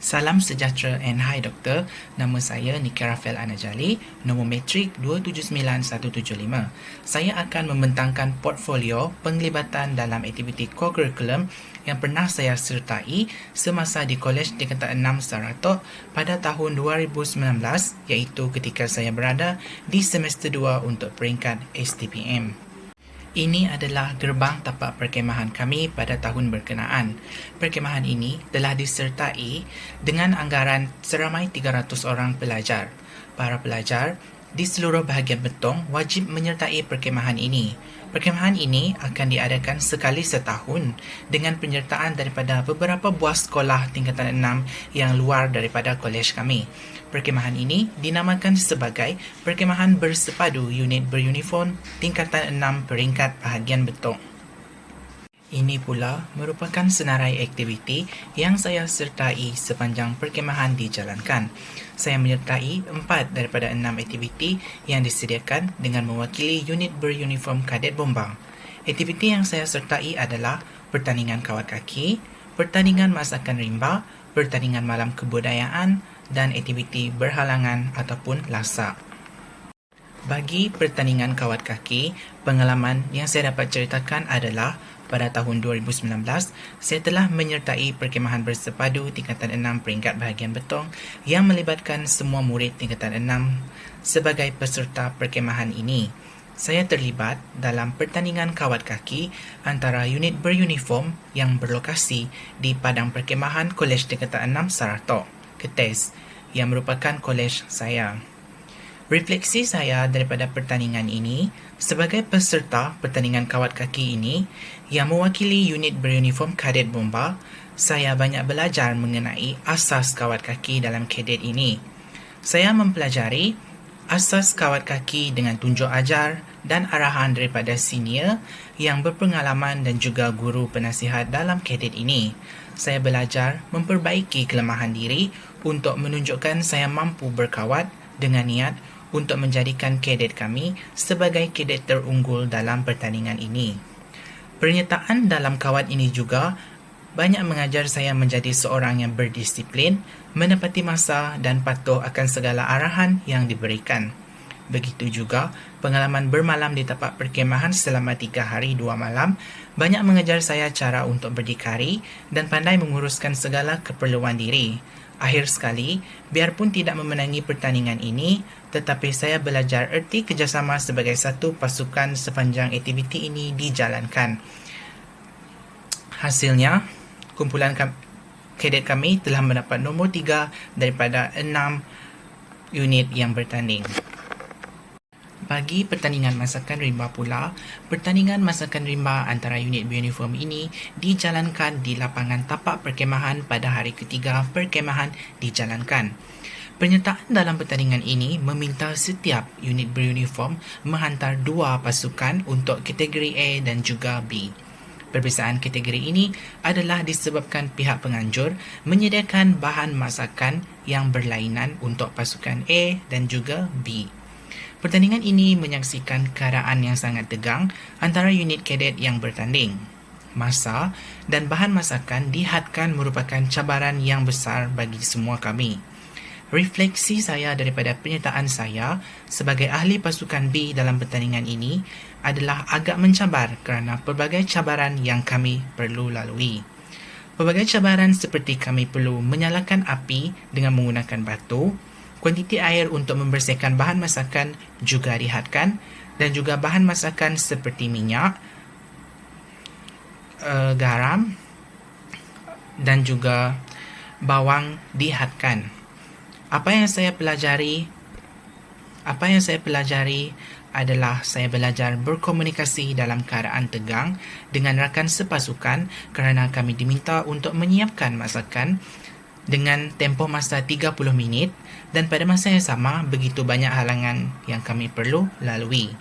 Salam sejahtera and hi doktor. Nama saya Niki Rafael Anajali, nombor metrik 279-175. Saya akan membentangkan portfolio penglibatan dalam aktiviti co-curriculum yang pernah saya sertai semasa di Kolej Tingkatan 6 Saratok pada tahun 2019, iaitu ketika saya berada di semester 2 untuk peringkat STPM. Ini adalah gerbang tapak perkhemahan kami pada tahun berkenaan. Perkhemahan ini telah disertai dengan anggaran seramai 300 orang pelajar. Para pelajar di seluruh bahagian Betong wajib menyertai perkhemahan ini. Perkhemahan ini akan diadakan sekali setahun dengan penyertaan daripada beberapa buah sekolah tingkatan 6 yang luar daripada kolej kami. Perkhemahan ini dinamakan sebagai Perkhemahan Bersepadu Unit Beruniform Tingkatan 6 Peringkat Bahagian Betong. Ini pula merupakan senarai aktiviti yang saya sertai sepanjang perkhemahan dijalankan. Saya menyertai 4 daripada 6 aktiviti yang disediakan dengan mewakili unit beruniform Kadet Bombang. Aktiviti yang saya sertai adalah pertandingan kawat kaki, pertandingan masakan rimba, pertandingan malam kebudayaan dan aktiviti berhalangan ataupun lasak. Bagi pertandingan kawat kaki, pengalaman yang saya dapat ceritakan adalah pada tahun 2019, saya telah menyertai perkhemahan bersepadu tingkatan 6 peringkat bahagian Betong yang melibatkan semua murid tingkatan 6 sebagai peserta perkhemahan ini. Saya terlibat dalam pertandingan kawat kaki antara unit beruniform yang berlokasi di Padang Perkhemahan Kolej Tingkatan 6 Saratok, KETES, yang merupakan kolej saya. Refleksi saya daripada pertandingan ini, sebagai peserta pertandingan kawat kaki ini yang mewakili unit beruniform Kadet Bomba, saya banyak belajar mengenai asas kawat kaki dalam kadet ini. Saya mempelajari asas kawat kaki dengan tunjuk ajar dan arahan daripada senior yang berpengalaman dan juga guru penasihat dalam kadet ini. Saya belajar memperbaiki kelemahan diri untuk menunjukkan saya mampu berkawat dengan niat untuk menjadikan kadet kami sebagai kadet terunggul dalam pertandingan ini. Penyertaan dalam kawat ini juga banyak mengajar saya menjadi seorang yang berdisiplin, menepati masa dan patuh akan segala arahan yang diberikan. Begitu juga, pengalaman bermalam di tapak perkhemahan selama 3 hari 2 malam banyak mengajar saya cara untuk berdikari dan pandai menguruskan segala keperluan diri. Akhir sekali, biarpun tidak memenangi pertandingan ini, tetapi saya belajar erti kerjasama sebagai satu pasukan sepanjang aktiviti ini dijalankan. Hasilnya, kumpulan kadet kami telah mendapat nombor 3 daripada 6 unit yang bertanding. Bagi pertandingan masakan rimba pula, pertandingan masakan rimba antara unit beruniform ini dijalankan di lapangan tapak perkhemahan pada hari ketiga perkhemahan dijalankan. Penyertaan dalam pertandingan ini meminta setiap unit beruniform menghantar 2 pasukan untuk kategori A dan juga B. Perbezaan kategori ini adalah disebabkan pihak penganjur menyediakan bahan masakan yang berlainan untuk pasukan A dan juga B. Pertandingan ini menyaksikan keadaan yang sangat tegang antara unit kadet yang bertanding. Masa dan bahan masakan dihadkan merupakan cabaran yang besar bagi semua kami. Refleksi saya daripada penyertaan saya sebagai ahli pasukan B dalam pertandingan ini adalah agak mencabar kerana pelbagai cabaran yang kami perlu lalui. Pelbagai cabaran seperti kami perlu menyalakan api dengan menggunakan batu, kuantiti air untuk membersihkan bahan masakan juga dihadkan dan juga bahan masakan seperti minyak, garam dan juga bawang dihadkan. Apa yang saya pelajari adalah saya belajar berkomunikasi dalam keadaan tegang dengan rakan sepasukan kerana kami diminta untuk menyiapkan masakan dengan tempoh masa 30 minit dan pada masa yang sama begitu banyak halangan yang kami perlu lalui.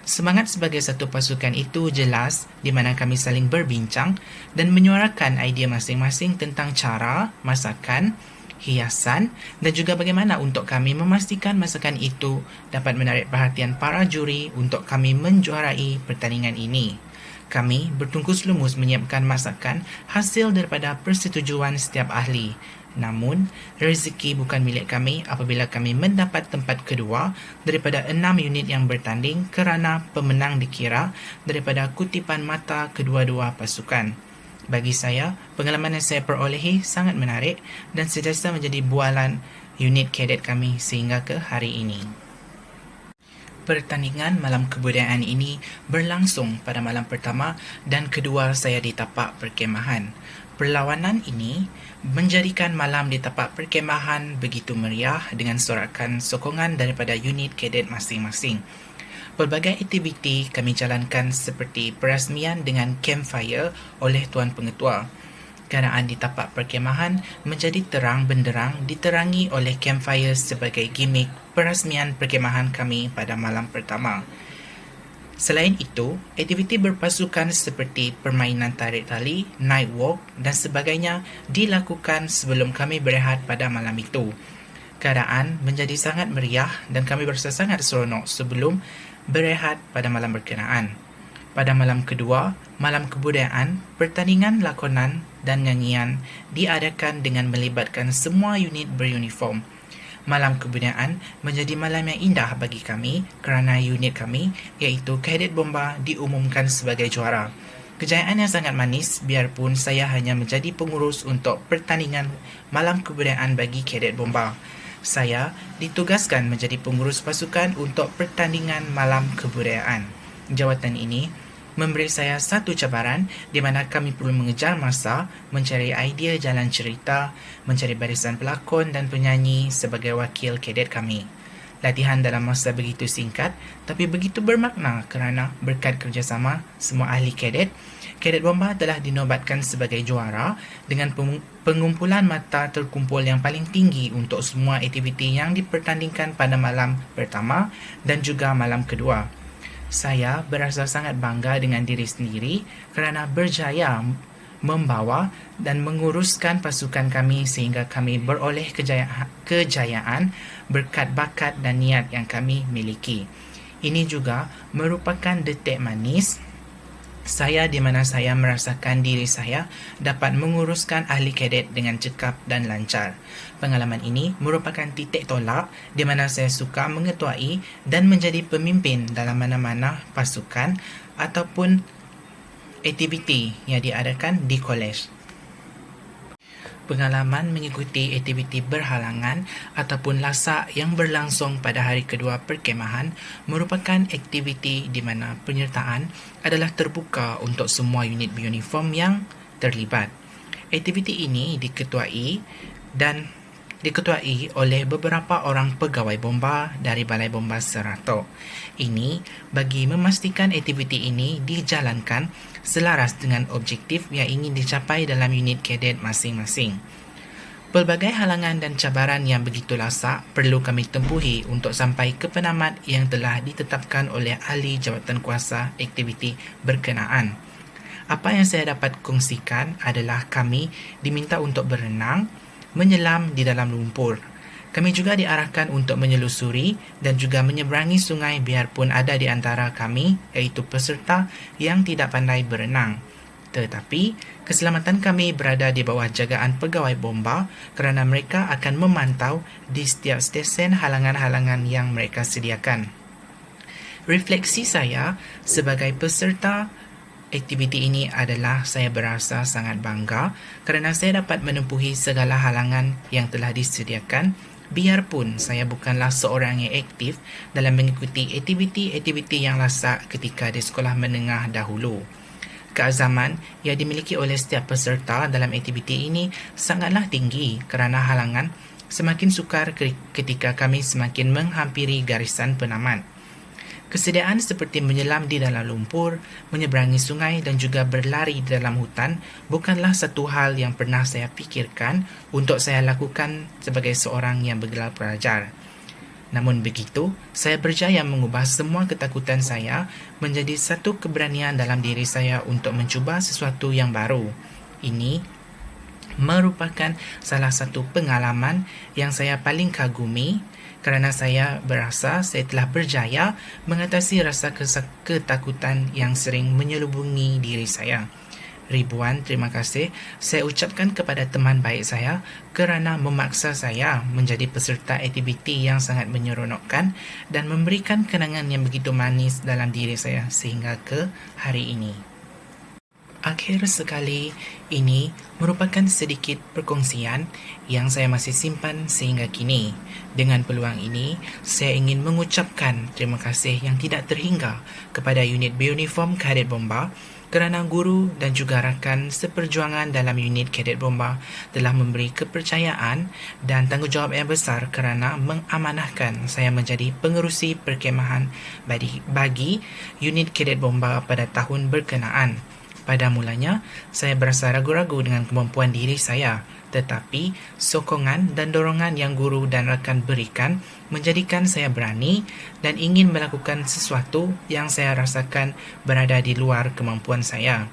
Semangat sebagai satu pasukan itu jelas di mana kami saling berbincang dan menyuarakan idea masing-masing tentang cara, masakan, hiasan dan juga bagaimana untuk kami memastikan masakan itu dapat menarik perhatian para juri untuk kami menjuarai pertandingan ini. Kami bertungkus lumus menyiapkan masakan hasil daripada persetujuan setiap ahli Namun, rezeki bukan milik kami apabila kami mendapat tempat kedua daripada 6 unit yang bertanding kerana pemenang dikira daripada kutipan mata kedua-dua pasukan. Bagi saya, pengalaman yang saya perolehi sangat menarik dan sentiasa menjadi bualan unit kadet kami sehingga ke hari ini. Pertandingan malam kebudayaan ini berlangsung pada malam pertama dan kedua saya di tapak perkemahan. Perlawanan ini menjadikan malam di tapak perkemahan begitu meriah dengan sorakan sokongan daripada unit kadet masing-masing. Pelbagai aktiviti kami jalankan seperti perasmian dengan campfire oleh Tuan Pengetua. Keadaan di tapak perkemahan menjadi terang benderang diterangi oleh campfire sebagai gimmick perasmian perkemahan kami pada malam pertama. Selain itu, aktiviti berpasukan seperti permainan tarik tali, night walk dan sebagainya dilakukan sebelum kami berehat pada malam itu. Keadaan menjadi sangat meriah dan kami berasa sangat seronok sebelum berehat pada malam berkenaan. Pada malam kedua, malam kebudayaan, pertandingan lakonan dan nyanyian diadakan dengan melibatkan semua unit beruniform. Malam kebudayaan menjadi malam yang indah bagi kami kerana unit kami iaitu Kadet Bomba diumumkan sebagai juara. Kejayaan yang sangat manis biarpun saya hanya menjadi pengurus untuk pertandingan malam kebudayaan bagi Kadet Bomba. Saya ditugaskan menjadi pengurus pasukan untuk pertandingan malam kebudayaan. Jawatan ini memberi saya satu cabaran di mana kami perlu mengejar masa, mencari idea jalan cerita, mencari barisan pelakon dan penyanyi sebagai wakil kadet kami. Latihan dalam masa begitu singkat tapi begitu bermakna kerana berkat kerjasama semua ahli kadet, Kadet Bomba telah dinobatkan sebagai juara dengan pengumpulan mata terkumpul yang paling tinggi untuk semua aktiviti yang dipertandingkan pada malam pertama dan juga malam kedua. Saya berasa sangat bangga dengan diri sendiri kerana berjaya membawa dan menguruskan pasukan kami sehingga kami beroleh kejayaan berkat bakat dan niat yang kami miliki. Ini juga merupakan detik manis saya di mana saya merasakan diri saya dapat menguruskan ahli kadet dengan cekap dan lancar. Pengalaman ini merupakan titik tolak di mana saya suka mengetuai dan menjadi pemimpin dalam mana-mana pasukan ataupun aktiviti yang diadakan di kolej. Pengalaman mengikuti aktiviti berhalangan ataupun lasak yang berlangsung pada hari kedua perkemahan merupakan aktiviti di mana penyertaan adalah terbuka untuk semua unit beruniform yang terlibat. Aktiviti ini diketuai oleh beberapa orang pegawai bomba dari Balai Bomba Seratok. Ini bagi memastikan aktiviti ini dijalankan selaras dengan objektif yang ingin dicapai dalam unit kadet masing-masing. Pelbagai halangan dan cabaran yang begitu lasak perlu kami tempuhi untuk sampai ke penamat yang telah ditetapkan oleh ahli jawatankuasa aktiviti berkenaan. Apa yang saya dapat kongsikan adalah kami diminta untuk berenang, menyelam di dalam lumpur. Kami juga diarahkan untuk menyelusuri dan juga menyeberangi sungai biarpun ada di antara kami iaitu peserta yang tidak pandai berenang. Tetapi, keselamatan kami berada di bawah jagaan pegawai bomba kerana mereka akan memantau di setiap stesen halangan-halangan yang mereka sediakan. Refleksi saya sebagai peserta aktiviti ini adalah saya berasa sangat bangga kerana saya dapat menempuhi segala halangan yang telah disediakan biarpun saya bukanlah seorang yang aktif dalam mengikuti aktiviti-aktiviti yang lasak ketika di sekolah menengah dahulu. Keazaman yang dimiliki oleh setiap peserta dalam aktiviti ini sangatlah tinggi kerana halangan semakin sukar ketika kami semakin menghampiri garisan penamat. Kesediaan seperti menyelam di dalam lumpur, menyeberangi sungai dan juga berlari di dalam hutan bukanlah satu hal yang pernah saya fikirkan untuk saya lakukan sebagai seorang yang bergelar pelajar. Namun begitu, saya berjaya mengubah semua ketakutan saya menjadi satu keberanian dalam diri saya untuk mencuba sesuatu yang baru. Ini merupakan salah satu pengalaman yang saya paling kagumi kerana saya berasa saya telah berjaya mengatasi rasa ketakutan yang sering menyelubungi diri saya. ribuan terima kasih saya ucapkan kepada teman baik saya kerana memaksa saya menjadi peserta aktiviti yang sangat menyeronokkan dan memberikan kenangan yang begitu manis dalam diri saya sehingga ke hari ini. Akhir sekali, ini merupakan sedikit perkongsian yang saya masih simpan sehingga kini. Dengan peluang ini, saya ingin mengucapkan terima kasih yang tidak terhingga kepada unit Buniform Kadet Bomba kerana guru dan juga rakan seperjuangan dalam unit Kadet Bomba telah memberi kepercayaan dan tanggungjawab yang besar kerana mengamanahkan saya menjadi pengerusi perkhemahan bagi unit Kadet Bomba pada tahun berkenaan. Pada mulanya, saya berasa ragu-ragu dengan kemampuan diri saya, tetapi sokongan dan dorongan yang guru dan rakan berikan menjadikan saya berani dan ingin melakukan sesuatu yang saya rasakan berada di luar kemampuan saya.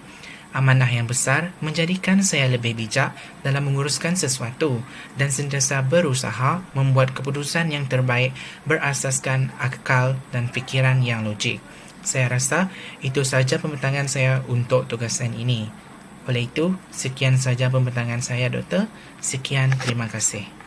Amanah yang besar menjadikan saya lebih bijak dalam menguruskan sesuatu dan sentiasa berusaha membuat keputusan yang terbaik berasaskan akal dan fikiran yang logik. Saya rasa itu sahaja pembentangan saya untuk tugasan ini. Oleh itu, sekian sahaja pembentangan saya, Doktor. Sekian, terima kasih.